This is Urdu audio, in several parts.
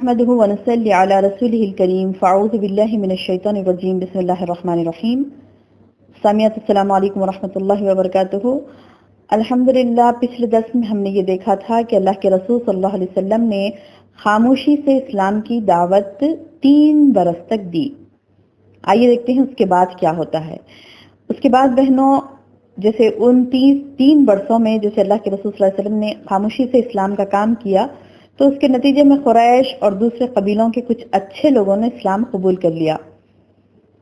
نحمده ونصلي على رسوله الكريم فاعوذ بالله من الشیطان الرجیم بسم اللہ الرحمن الرحیم. سامعات السلام علیکم ورحمۃ اللہ وبرکاتہ. الحمدللہ پچھلے درس میں ہم نے یہ دیکھا تھا کہ اللہ کے رسول صلی اللہ علیہ وسلم نے خاموشی سے اسلام کی دعوت 3 برس تک دی. آئیے دیکھتے ہیں اس کے بعد کیا ہوتا ہے. اس کے بعد بہنوں جیسے ان 3 برسوں میں جیسے اللہ کے رسول صلی اللہ علیہ وسلم نے خاموشی سے اسلام کا کام کیا تو اس کے نتیجے میں قریش اور دوسرے قبیلوں کے کچھ اچھے لوگوں نے اسلام قبول کر لیا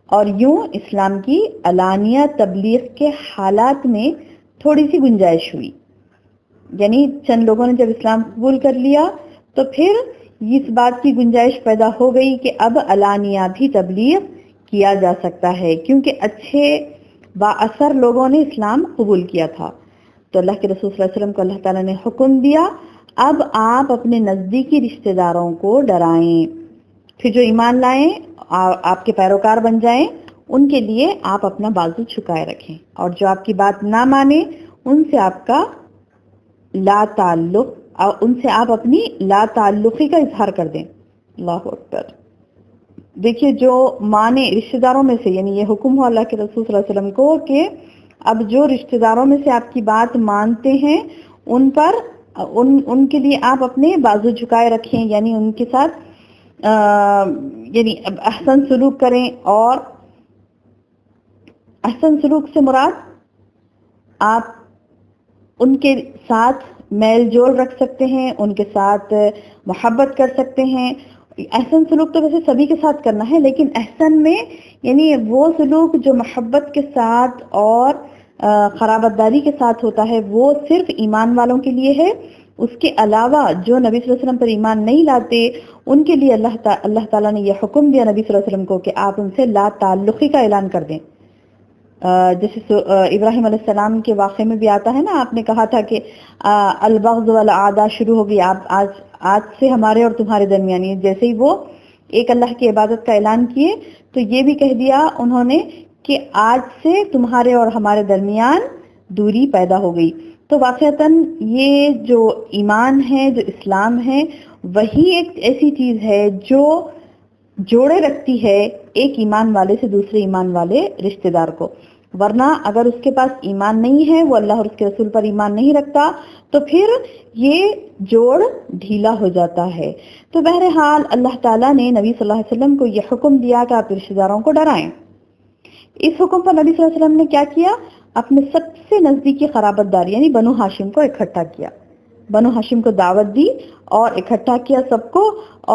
اور یوں اسلام کی علانیہ تبلیغ کے حالات میں تھوڑی سی گنجائش ہوئی. یعنی چند لوگوں نے جب اسلام قبول کر لیا تو پھر اس بات کی گنجائش پیدا ہو گئی کہ اب علانیہ بھی تبلیغ کیا جا سکتا ہے کیونکہ اچھے با اثر لوگوں نے اسلام قبول کیا تھا. تو اللہ کے رسول صلی اللہ علیہ وسلم کو اللہ تعالیٰ نے حکم دیا اب آپ اپنے نزدیکی رشتہ داروں کو ڈرائیں, پھر جو ایمان لائیں آپ کے پیروکار بن جائیں ان کے لیے آپ اپنا بازو چھکائے رکھیں, اور جو آپ کی بات نہ مانے ان سے آپ کا لا تعلق ان سے آپ اپنی لا تعلقی کا اظہار کر دیں. اللہ اکبر. دیکھیے جو مانے رشتہ داروں میں سے, یعنی یہ حکم ہو اللہ کے رسول صلی اللہ علیہ وسلم کو کہ اب جو رشتہ داروں میں سے آپ کی بات مانتے ہیں ان پر ان کے لیے آپ اپنے بازو جھکائے رکھیں, یعنی ان کے ساتھ یعنی احسن سلوک کریں. اور احسن سلوک سے مراد آپ ان کے ساتھ میل جول رکھ سکتے ہیں, ان کے ساتھ محبت کر سکتے ہیں. احسن سلوک تو ویسے سبھی کے ساتھ کرنا ہے, لیکن احسن میں یعنی وہ سلوک جو محبت کے ساتھ اور قرابت داری کے ساتھ ہوتا ہے وہ صرف ایمان والوں کے لیے ہے. اس کے علاوہ جو نبی صلی اللہ علیہ وسلم پر ایمان نہیں لاتے ان کے لیے اللہ تعالیٰ نے یہ حکم دیا نبی صلی اللہ علیہ وسلم کو کہ آپ ان سے لا تعلقی کا اعلان کر دیں. جیسے ابراہیم علیہ السلام کے واقعے میں بھی آتا ہے نا, آپ نے کہا تھا کہ البغض والعداء شروع ہوگی آج سے ہمارے اور تمہارے درمیان. جیسے ہی وہ ایک اللہ کی عبادت کا اعلان کیے تو یہ بھی کہہ دیا انہوں نے کہ آج سے تمہارے اور ہمارے درمیان دوری پیدا ہو گئی. تو واقعتاً یہ جو ایمان ہے, جو اسلام ہے, وہی ایک ایسی چیز ہے جو جوڑے رکھتی ہے ایک ایمان والے سے دوسرے ایمان والے رشتہ دار کو. ورنہ اگر اس کے پاس ایمان نہیں ہے, وہ اللہ اور اس کے رسول پر ایمان نہیں رکھتا, تو پھر یہ جوڑ ڈھیلا ہو جاتا ہے. تو بہرحال اللہ تعالیٰ نے نبی صلی اللہ علیہ وسلم کو یہ حکم دیا کہ آپ رشتہ داروں کو ڈرائیں. اس حکم پر نبی صلی اللہ علیہ وسلم نے کیا کیا, اپنے سب سے نزدیکی قرابت دار یعنی بنو ہاشم کو اکٹھا کیا. بنو ہاشم کو دعوت دی اور اکٹھا کیا سب کو,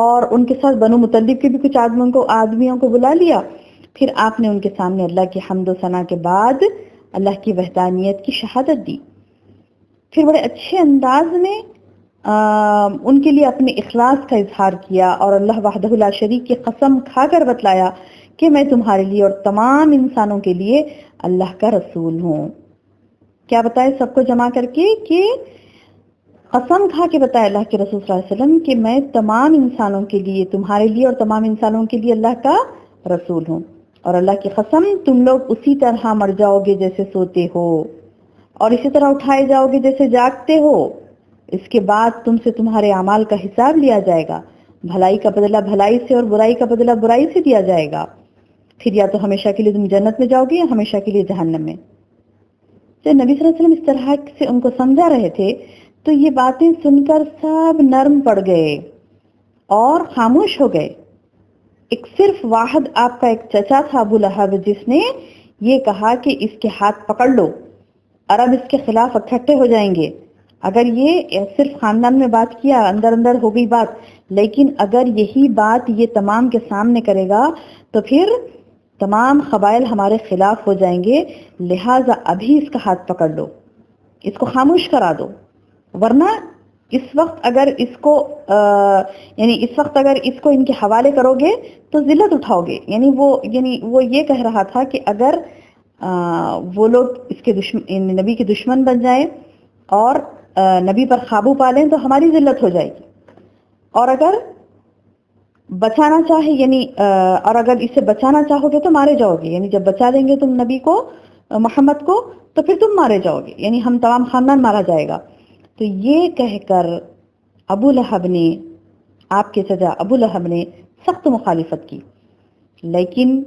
اور ان کے ساتھ بنو مطلب کے بھی کچھ آدمیوں کو بلا لیا. پھر آپ نے ان کے سامنے اللہ کی حمد و ثنا کے بعد اللہ کی وحدانیت کی شہادت دی. پھر بڑے اچھے انداز میں ان کے لیے اپنے اخلاص کا اظہار کیا اور اللہ وحدہ لا شریک کی قسم کھا کر بتلایا کہ میں تمہارے لیے اور تمام انسانوں کے لیے اللہ کا رسول ہوں. کیا بتائے سب کو جمع کر کے کہ قسم کھا کے بتایا اللہ کے رسول صلی اللہ علیہ وسلم کہ میں تمام انسانوں کے لیے, تمہارے لیے اور تمام انسانوں کے لیے اللہ کا رسول ہوں. اور اللہ کی قسم تم لوگ اسی طرح مر جاؤ گے جیسے سوتے ہو, اور اسی طرح اٹھائے جاؤ گے جیسے جاگتے ہو. اس کے بعد تم سے تمہارے اعمال کا حساب لیا جائے گا. بھلائی کا بدلہ بھلائی سے اور برائی کا بدلہ برائی سے دیا جائے گا. پھر یا تو ہمیشہ کے لیے تم جنت میں جاؤ گے یا ہمیشہ کے لیے جہنم میں. تو نبی صلی اللہ علیہ وسلم اس طرح سے ان کو سمجھا رہے تھے تو یہ باتیں سن کر سب نرم پڑ گئے اور خاموش ہو گئے. ایک صرف واحد آپ کا ایک چچا تھا ابو لہب, جس نے یہ کہا کہ اس کے ہاتھ پکڑ لو, عرب اس کے خلاف اکٹھے ہو جائیں گے. اگر یہ صرف خاندان میں بات کیا, اندر اندر ہو گئی بات, لیکن اگر یہی بات یہ تمام کے سامنے کرے گا تو پھر تمام قبائل ہمارے خلاف ہو جائیں گے, لہٰذا ابھی اس کا ہاتھ پکڑ لو, اس کو خاموش کرا دو. ورنہ اس وقت اگر اس کو ان کے حوالے کرو گے تو ذلت اٹھاؤ گے. یعنی وہ یہ کہہ رہا تھا کہ اگر وہ لوگ اس کے نبی کے دشمن بن جائیں اور نبی پر قابو پا لیں تو ہماری ذلت ہو جائے گی, اور اگر بچانا چاہے اور اگر اسے بچانا چاہو گے تو مارے جاؤ گے. یعنی جب بچا دیں گے تم نبی کو, محمد کو, تو پھر تم مارے جاؤ گے, یعنی ہم تمام خاندان مارا جائے گا. تو یہ کہہ کر ابو لہب نے آپ کے چچا ابو لہب نے سخت مخالفت کی، لیکن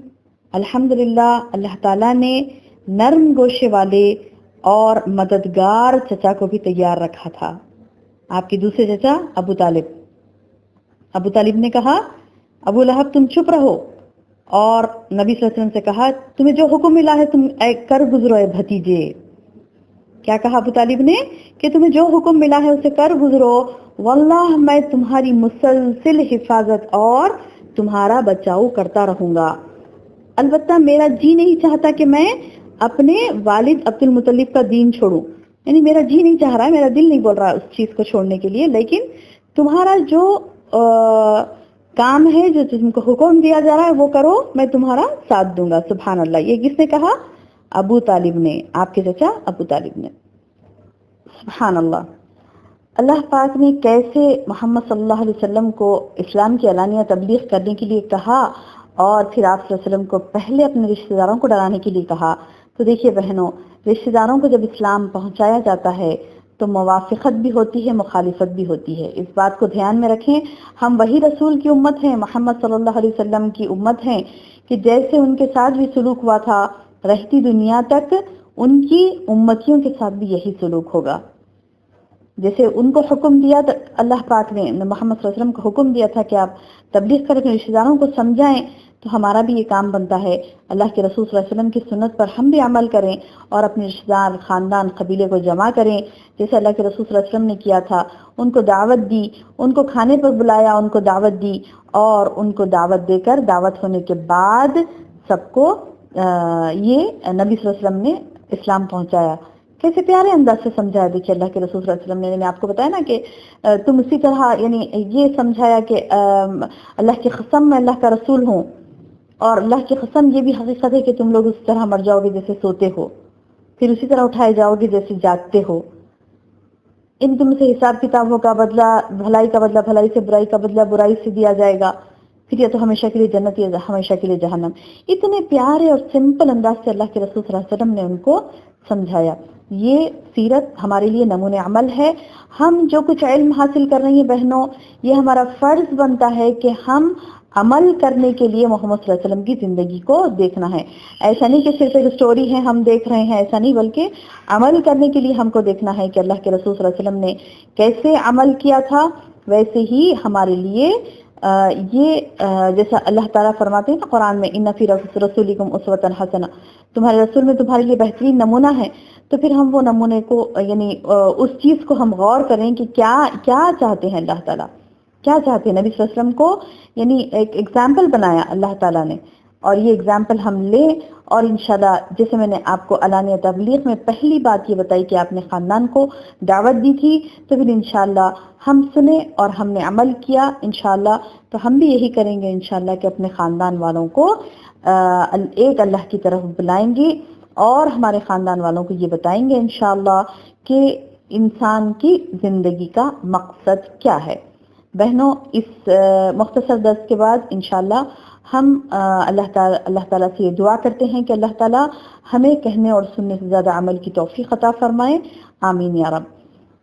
الحمدللہ اللہ تعالیٰ نے نرم گوشے والے اور مددگار چچا کو بھی تیار رکھا تھا، آپ کے دوسرے چچا ابو طالب۔ ابو طالب نے کہا ابو لہب تم چپ رہو، اور نبی صلی اللہ علیہ وسلم سے کہا تمہیں جو حکم ملا ہے تم کر گزرو اے بھتیجے۔ کیا کہا ابو طالب نے کہ تمہیں جو حکم ملا ہے اسے کر گزرو، واللہ میں تمہاری مسلسل حفاظت اور تمہارا بچاؤ کرتا رہوں گا، البتہ میرا جی نہیں چاہتا کہ میں اپنے والد عبد المطلب کا دین چھوڑوں، یعنی میرا جی نہیں چاہ رہا ہے، میرا دل نہیں بول رہا اس چیز کو چھوڑنے کے لیے، لیکن تمہارا جو کام ہے، جو تم کو حکم دیا جا رہا ہے وہ کرو، میں تمہارا ساتھ دوں گا۔ سبحان اللہ، یہ کس نے کہا؟ ابو طالب نے، آپ کے چچا ابو طالب نے۔ سبحان اللہ، اللہ پاک نے کیسے محمد صلی اللہ علیہ وسلم کو اسلام کی اعلانیہ تبلیغ کرنے کے لیے کہا، اور پھر آپ صلی اللہ علیہ وسلم کو پہلے اپنے رشتہ داروں کو ڈرانے کے لیے کہا۔ تو دیکھیے بہنوں، رشتہ داروں کو جب اسلام پہنچایا جاتا ہے تو موافقت بھی ہوتی ہے، مخالفت بھی ہوتی ہے، اس بات کو دھیان میں رکھیں۔ ہم وہی رسول کی امت ہیں، محمد صلی اللہ علیہ وسلم کی امت ہیں، کہ جیسے ان کے ساتھ بھی سلوک ہوا تھا رہتی دنیا تک، ان کی امتیوں کے ساتھ بھی یہی سلوک ہوگا۔ جیسے ان کو حکم دیا تو اللہ پاک نے محمد صلی اللہ علیہ وسلم کو حکم دیا تھا کہ آپ تبلیغ کریں، اپنے رشتہ داروں کو سمجھائیں، تو ہمارا بھی یہ کام بنتا ہے اللہ کے رسول صلی اللہ علیہ وسلم کی سنت پر ہم بھی عمل کریں اور اپنے رشتہ دار، خاندان، قبیلے کو جمع کریں، جیسے اللہ کے رسول صلی اللہ علیہ وسلم نے کیا تھا۔ ان کو دعوت دی، ان کو کھانے پر بلایا، ان کو دعوت دی، اور ان کو دعوت دے کر دعوت ہونے کے بعد سب کو یہ نبی صلی اللہ علیہ وسلم نے اسلام پہنچایا۔ کیسے پیارے انداز سے سمجھایا، دیکھیے اللہ کے رسول صلی اللہ علیہ وسلم نے، میں آپ کو بتایا نا کہ تم اسی طرح، یعنی یہ سمجھایا کہ اللہ کی قسم میں اللہ کا رسول ہوں، اور اللہ کی قسم یہ بھی حقیقت ہے کہ تم لوگ اس طرح مر جاؤ گے جیسے سوتے ہو، پھر اسی طرح اٹھائے جاؤ گے جیسے جاگتے ہو، ان تم سے حساب کتابوں کا بدلہ، بھلائی کا بدلہ بھلائی سے، برائی کا بدلہ برائی سے دیا جائے گا، پھر یا تو ہمیشہ کے لیے جنت یا ہمیشہ کے لیے جہنم۔ اتنے پیارے اور سمپل انداز سے اللہ کے رسول صلی اللہ علیہ وسلم نے ان کو سمجھایا۔ یہ سیرت ہمارے لیے نمونہ عمل ہے۔ ہم جو کچھ علم حاصل کر رہی ہیں بہنوں، یہ ہمارا فرض بنتا ہے کہ ہم عمل کرنے کے لیے محمد صلی اللہ علیہ وسلم کی زندگی کو دیکھنا ہے۔ ایسا نہیں کہ صرف ایک سٹوری ہے ہم دیکھ رہے ہیں، ایسا نہیں، بلکہ عمل کرنے کے لیے ہم کو دیکھنا ہے کہ اللہ کے رسول صلی اللہ علیہ وسلم نے کیسے عمل کیا تھا، ویسے ہی ہمارے لیے جیسا اللہ تعالیٰ فرماتے ہیں نا قرآن میں، ان فی رسولکم اسوۃ حسنہ، تمہارے رسول میں تمہارے لیے بہترین نمونہ ہے، تو پھر ہم وہ نمونے کو، یعنی اس چیز کو ہم غور کریں کہ کیا چاہتے ہیں اللہ تعالیٰ، کیا چاہتے ہیں نبی صلی اللہ علیہ وسلم کو، یعنی ایک ایگزامپل بنایا اللہ تعالیٰ نے، اور یہ ایگزامپل ہم لیں، اور انشاءاللہ جیسے میں نے آپ کو اعلانیہ تبلیغ میں پہلی بات یہ بتائی کہ آپ نے خاندان کو دعوت دی تھی، تو پھر انشاءاللہ ہم سنیں اور ہم نے عمل کیا انشاءاللہ، تو ہم بھی یہی کریں گے انشاءاللہ کہ اپنے خاندان والوں کو ایک اللہ کی طرف بلائیں گے، اور ہمارے خاندان والوں کو یہ بتائیں گے انشاءاللہ کہ انسان کی زندگی کا مقصد کیا ہے۔ بہنوں، اس مختصر درس کے بعد انشاءاللہ ہم اللہ تعالیٰ سے یہ دعا کرتے ہیں کہ اللہ تعالیٰ ہمیں کہنے اور سننے سے زیادہ عمل کی توفیق عطا فرمائے، آمین یا رب۔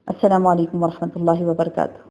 السلام علیکم ورحمۃ اللہ وبرکاتہ۔